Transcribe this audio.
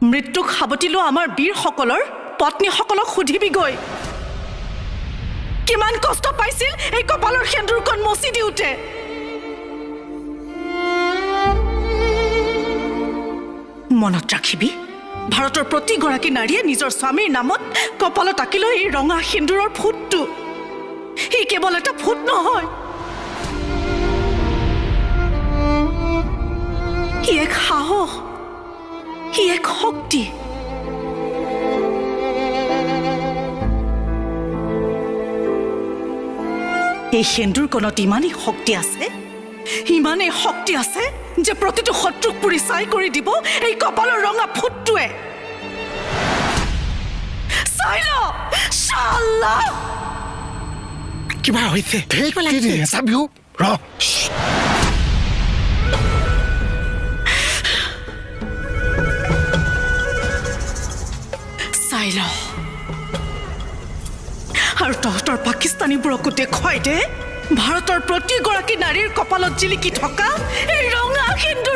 মৃত্যুক সাৱটি লোৱা আমাৰ বীৰসকলৰ পত্নীসকলক সুধিবিগৈ কিমান কষ্ট পাইছিল এই কপালৰ সেন্দুৰকণ মচি দিওঁতে। মনত ৰাখিবি, ভাৰতৰ প্ৰতিগৰাকী নাৰীয়ে নিজৰ স্বামীৰ নামত কপালত আঁকি লৈ এই ৰঙা সেন্দুৰৰ ফুটটো ই কেৱল এটা ফুট নহয়, ই এক সাহস, ই এক শক্তি। এই সেন্দুৰকণত ইমানেই শক্তি আছে যে প্ৰতিটো শত্ৰুক পুৰি ছাই কৰি দিব এই কপালৰ ৰঙা ফুটটোৱে। চাই ল শাল্লাহ। কিবা হৈছে চাবিও ৰ চাই ল আৰু তহঁতৰ পাকিস্তানীবোৰকো দেখুৱাই দে ভাৰতৰ প্ৰতিগৰাকী নাৰীৰ কপালত জিলিকি থকা এই ৰঙা সেন্দুৰ।